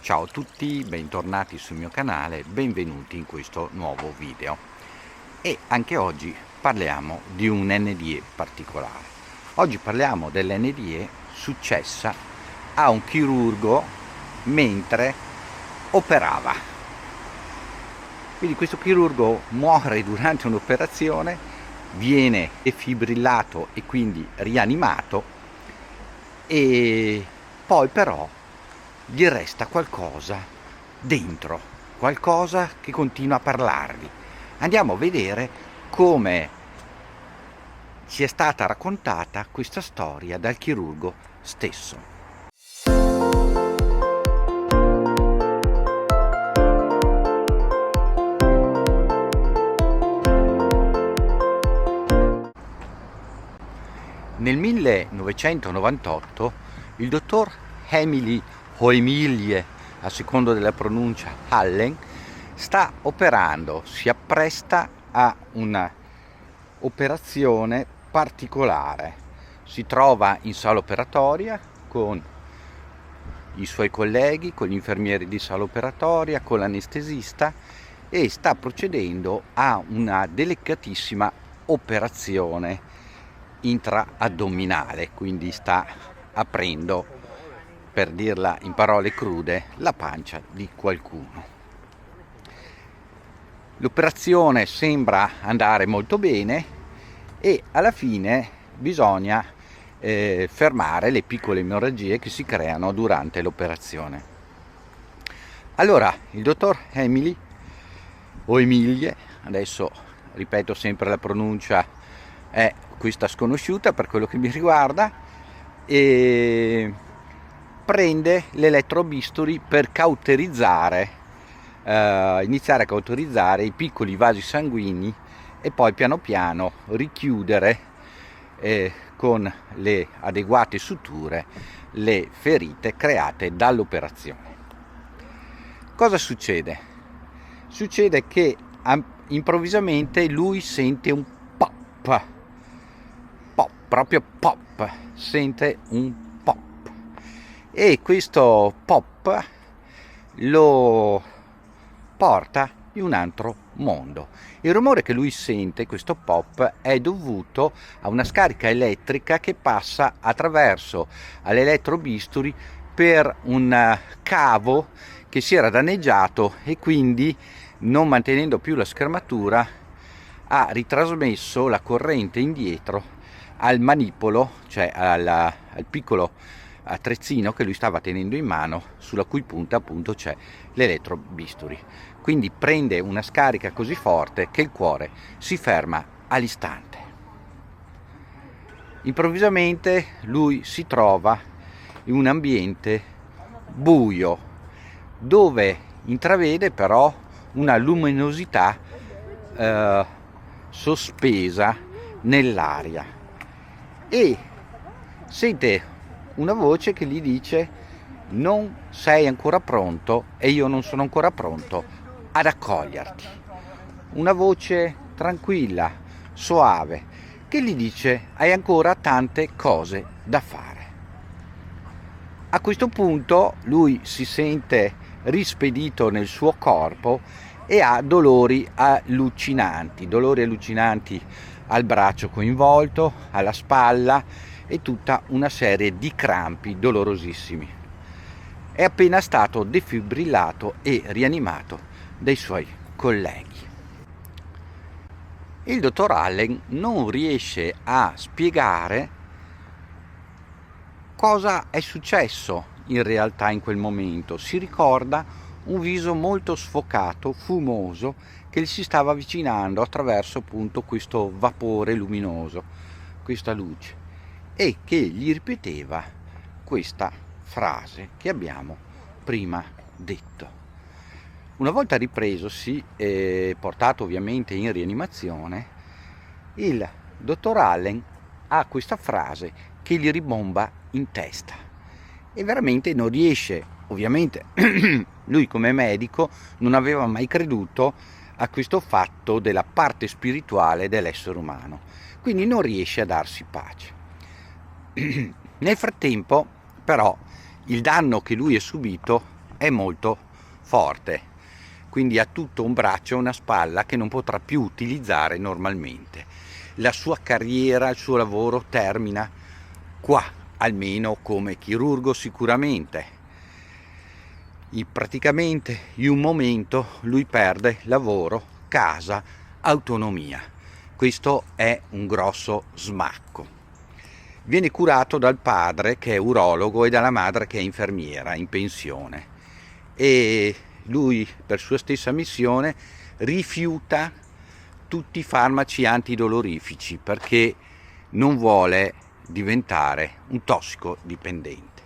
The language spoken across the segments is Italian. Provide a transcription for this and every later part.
Ciao a tutti, bentornati sul mio canale, benvenuti in questo nuovo video. E anche oggi parliamo di un NDE particolare. Oggi parliamo dell'NDE successa a un chirurgo mentre operava. Quindi questo chirurgo muore durante un'operazione, viene defibrillato e quindi rianimato, e poi però gli resta qualcosa dentro, qualcosa che continua a parlargli. Andiamo a vedere come ci è stata raccontata questa storia dal chirurgo stesso. Nel 1998 il dottor Emily o Emilie, a seconda della pronuncia, Allen, sta operando, si appresta a una operazione particolare. Si trova in sala operatoria con i suoi colleghi, con gli infermieri di sala operatoria, con l'anestesista, e sta procedendo a una delicatissima operazione intra-addominale, quindi sta aprendo, per dirla in parole crude, la pancia di qualcuno. L'operazione sembra andare molto bene e alla fine bisogna fermare le piccole emorragie che si creano durante l'operazione. Allora il dottor Emily o Emilie, adesso ripeto sempre la pronuncia è questa sconosciuta per quello che mi riguarda, e prende l'elettrobisturi per cauterizzare, iniziare a cauterizzare i piccoli vasi sanguigni e poi piano piano richiudere con le adeguate suture le ferite create dall'operazione. Cosa succede? Succede che improvvisamente lui sente un pop, proprio pop, sente un pop, e questo pop lo porta in un altro mondo. Il rumore che lui sente, questo pop, è dovuto a una scarica elettrica che passa attraverso all'elettrobisturi per un cavo che si era danneggiato, e quindi, non mantenendo più la schermatura, ha ritrasmesso la corrente indietro al manipolo, cioè al piccolo attrezzino che lui stava tenendo in mano, sulla cui punta appunto c'è l'elettrobisturi. Quindi prende una scarica così forte che il cuore si ferma all'istante. Improvvisamente lui si trova in un ambiente buio, dove intravede però una luminosità sospesa nell'aria, e sente una voce che gli dice: non sei ancora pronto e io non sono ancora pronto ad accoglierti. Una voce tranquilla, soave, che gli dice: hai ancora tante cose da fare. A questo punto lui si sente rispedito nel suo corpo e ha dolori allucinanti al braccio coinvolto, alla spalla, e tutta una serie di crampi dolorosissimi. È appena stato defibrillato e rianimato dai suoi colleghi. Il dottor Allen non riesce a spiegare cosa è successo in realtà in quel momento. Si ricorda un viso molto sfocato, fumoso, che gli si stava avvicinando attraverso appunto questo vapore luminoso, questa luce, e che gli ripeteva questa frase che abbiamo prima detto. Una volta ripresosi e portato ovviamente in rianimazione, il dottor Allen ha questa frase che gli ribomba in testa e veramente non riesce, ovviamente lui come medico non aveva mai creduto a questo fatto della parte spirituale dell'essere umano, quindi non riesce a darsi pace. Nel frattempo però il danno che lui ha subito è molto forte, quindi ha tutto un braccio e una spalla che non potrà più utilizzare normalmente. La sua carriera, il suo lavoro termina qua, almeno come chirurgo sicuramente. Praticamente in un momento lui perde lavoro, casa, autonomia. Questo è un grosso smacco. Viene curato dal padre che è urologo e dalla madre che è infermiera in pensione, e lui per sua stessa missione rifiuta tutti i farmaci antidolorifici perché non vuole diventare un tossicodipendente.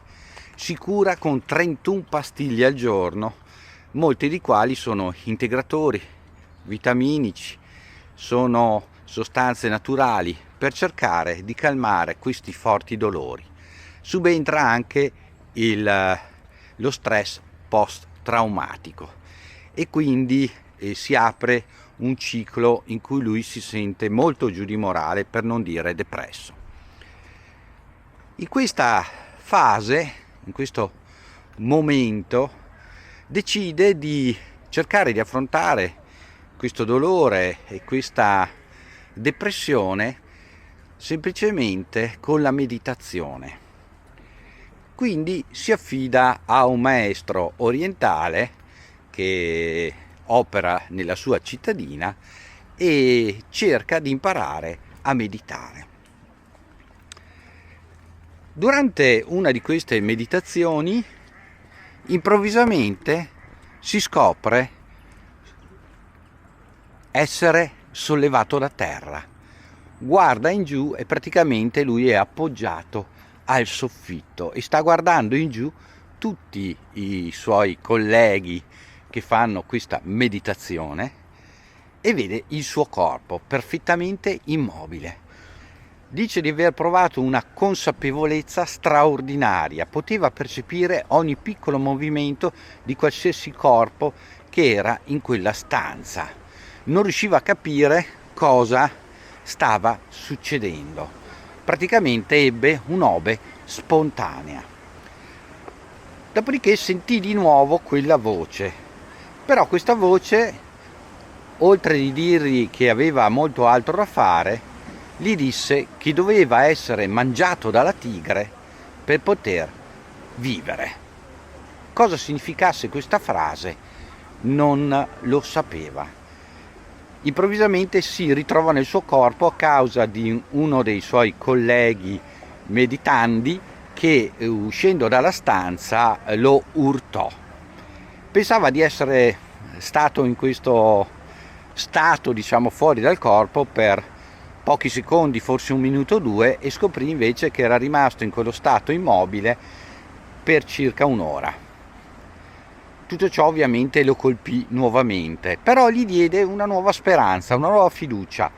Si cura con 31 pastiglie al giorno, molte di quali sono integratori, vitaminici, sono sostanze naturali per cercare di calmare questi forti dolori. Subentra anche lo stress post-traumatico e quindi si apre un ciclo in cui lui si sente molto giù di morale, per non dire depresso. In questa fase, in questo momento, decide di cercare di affrontare questo dolore e questa depressione semplicemente con la meditazione. Quindi si affida a un maestro orientale che opera nella sua cittadina e cerca di imparare a meditare. Durante una di queste meditazioni, improvvisamente si scopre essere sollevato da terra. Guarda in giù e praticamente lui è appoggiato al soffitto e sta guardando in giù tutti i suoi colleghi che fanno questa meditazione e vede il suo corpo perfettamente immobile. Dice di aver provato una consapevolezza straordinaria, poteva percepire ogni piccolo movimento di qualsiasi corpo che era in quella stanza. Non riusciva a capire cosa stava succedendo. Praticamente ebbe un'obe spontanea. Dopodiché sentì di nuovo quella voce, però questa voce, oltre di dirgli che aveva molto altro da fare, gli disse che doveva essere mangiato dalla tigre per poter vivere. Cosa significasse questa frase non lo sapeva. Improvvisamente si ritrova nel suo corpo a causa di uno dei suoi colleghi meditandi che, uscendo dalla stanza, lo urtò. Pensava di essere stato in questo stato, diciamo, fuori dal corpo per pochi secondi, forse un minuto o due, e scoprì invece che era rimasto in quello stato immobile per circa un'ora. Tutto ciò ovviamente lo colpì nuovamente, però gli diede una nuova speranza, una nuova fiducia.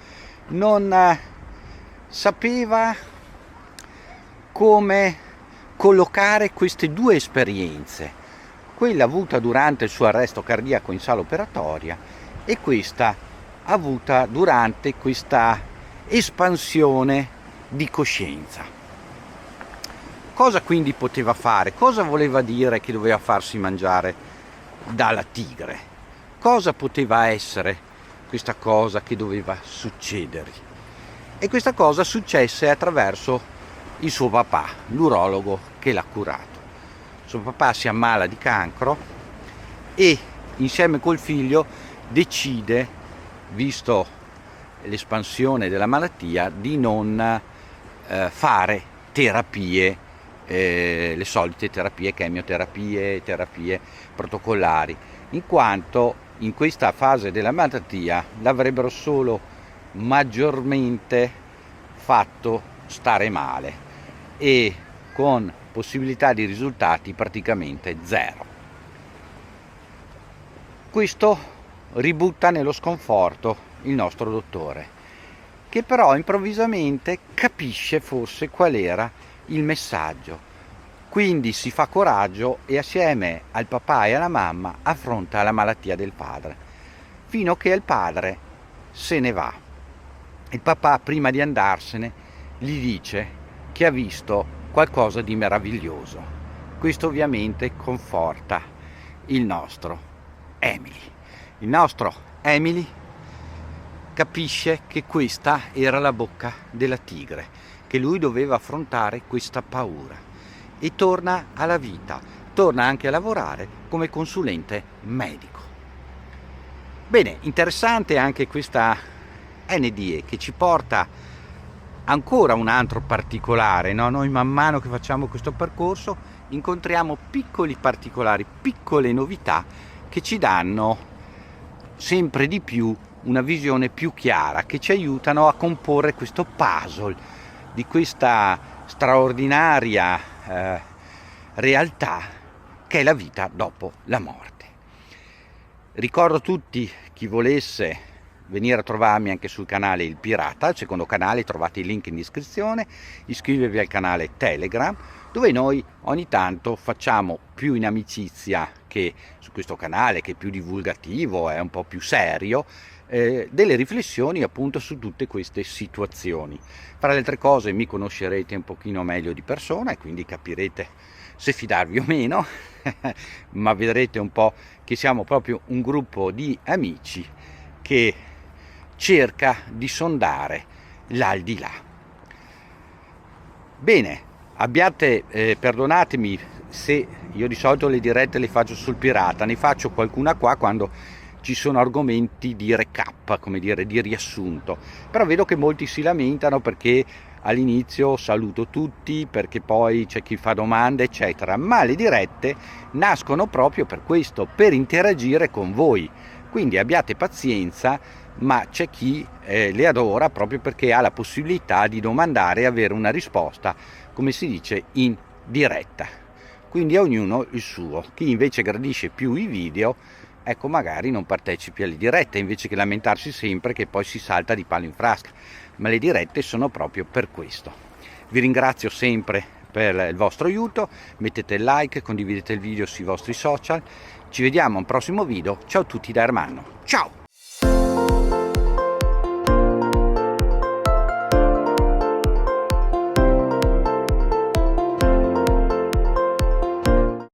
Non sapeva come collocare queste due esperienze, quella avuta durante il suo arresto cardiaco in sala operatoria e questa avuta durante questa espansione di coscienza. Cosa quindi poteva fare? Cosa voleva dire che doveva farsi mangiare dalla tigre? Cosa poteva essere questa cosa che doveva succedere? E questa cosa successe attraverso il suo papà, l'urologo che l'ha curato. Suo papà si ammala di cancro e insieme col figlio decide, visto l'espansione della malattia, di non fare terapie, le solite terapie, chemioterapie, terapie protocollari, in quanto in questa fase della malattia l'avrebbero solo maggiormente fatto stare male e con possibilità di risultati praticamente zero. Questo ributta nello sconforto il nostro dottore, che però improvvisamente capisce forse qual era il messaggio. Quindi si fa coraggio e assieme al papà e alla mamma affronta la malattia del padre, fino a che il padre se ne va. Il papà, prima di andarsene, gli dice che ha visto qualcosa di meraviglioso. Questo ovviamente conforta il nostro Emily. Il nostro Emily capisce che questa era la bocca della tigre, che lui doveva affrontare questa paura e torna alla vita, torna anche a lavorare come consulente medico. Bene, interessante anche questa NDE che ci porta ancora un altro particolare, no? Noi man mano che facciamo questo percorso incontriamo piccoli particolari, piccole novità che ci danno sempre di più una visione più chiara, che ci aiutano a comporre questo puzzle di questa straordinaria realtà che è la vita dopo la morte. Ricordo a tutti, chi volesse venire a trovarmi anche sul canale Il Pirata, il secondo canale, trovate il link in descrizione, iscrivervi al canale Telegram, dove noi ogni tanto facciamo più in amicizia che su questo canale, che è più divulgativo, è un po' più serio, delle riflessioni appunto su tutte queste situazioni. Fra le altre cose mi conoscerete un pochino meglio di persona e quindi capirete se fidarvi o meno, ma vedrete un po' che siamo proprio un gruppo di amici che cerca di sondare l'aldilà. Bene, perdonatemi se io di solito le dirette le faccio sul Pirata, ne faccio qualcuna qua quando ci sono argomenti di recap, come dire, di riassunto, però vedo che molti si lamentano perché all'inizio saluto tutti, perché poi c'è chi fa domande eccetera, ma le dirette nascono proprio per questo, per interagire con voi, quindi abbiate pazienza, ma c'è chi le adora proprio perché ha la possibilità di domandare e avere una risposta, come si dice, in diretta. Quindi a ognuno il suo. Chi invece gradisce più i video, ecco, magari non partecipi alle dirette, invece che lamentarsi sempre che poi si salta di palo in frasca, ma le dirette sono proprio per questo. Vi ringrazio sempre per il vostro aiuto, mettete il like, condividete il video sui vostri social, ci vediamo a un prossimo video, ciao a tutti da Ermanno, ciao!